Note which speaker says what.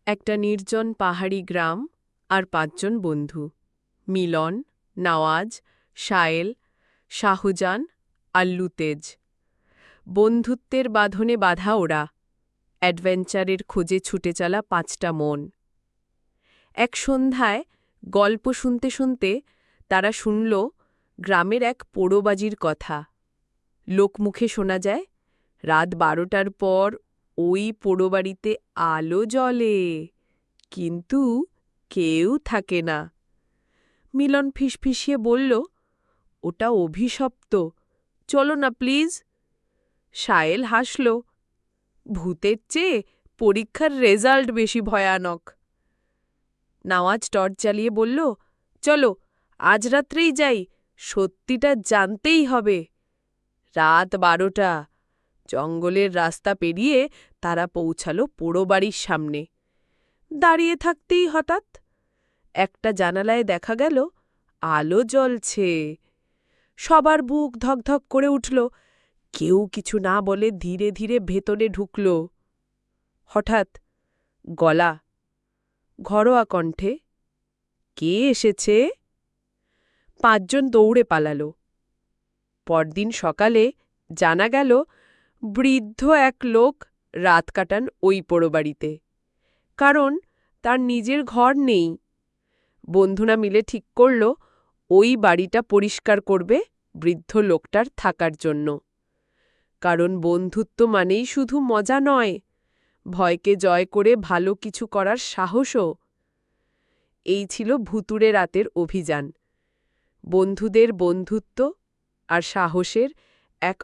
Speaker 1: একটা নির্জন পাহাড়ি গ্রাম আর ৫ জন বন্ধু মিলন, নওয়াজ, সায়েল, শাহজান আর লুতেজ। বন্ধুত্বের বাঁধনে বাঁধা ওরা, অ্যাডভেঞ্চারের খোঁজে ছুটে চলা ৫টা মন। এক সন্ধ্যায় গল্প শুনতে শুনতে তারা শুনল গ্রামের এক পোড়োবাজির কথা। লোকমুখে শোনা যায়, রাত ১২টার পর ওই পোড়োবাড়িতে আলো জ্বলে, কিন্তু কেউ থাকে না। মিলন ফিসফিসিয়ে বলল, ওটা অভিশপ্ত, চলো না প্লিজ। সায়েল হাসল, ভূতের চেয়ে পরীক্ষার রেজাল্ট বেশি ভয়ানক। নওয়াজ টর্চ জ্বালিয়ে বলল, চলো আজ রাত্রেই যাই, সত্যিটা জানতেই হবে। রাত ১২টা, জঙ্গলের রাস্তা পেরিয়ে তারা পৌঁছালো পোড়োবাড়ির সামনে। দাঁড়িয়ে থাকতেই হঠাৎ একটা জানালায় দেখা গেল আলো জ্বলছে। সবার বুক ধকধক করে উঠল। কেউ কিছু না বলে ধীরে ধীরে ভেতরে ঢুকল। হঠাৎ গলা, ঘরোয়া কণ্ঠে, কে এসেছে? ৫ জন দৌড়ে পালালো। পরদিন সকালে জানা গেল বৃদ্ধ এক লোক রাত কাটান ওই পোড়োবাড়িতে, কারণ তার নিজের ঘর নেই। বন্ধুরা মিলে ঠিক করল ওই বাড়িটা পরিষ্কার করবে বৃদ্ধ লোকটার থাকার জন্য। কারণ বন্ধুত্ব মানেই শুধু মজা নয়, ভয়কে জয় করে ভালো কিছু করার সাহসও। এই ছিল ভুতুড়ে রাতের অভিযান, বন্ধুদের বন্ধুত্ব আর সাহসের এক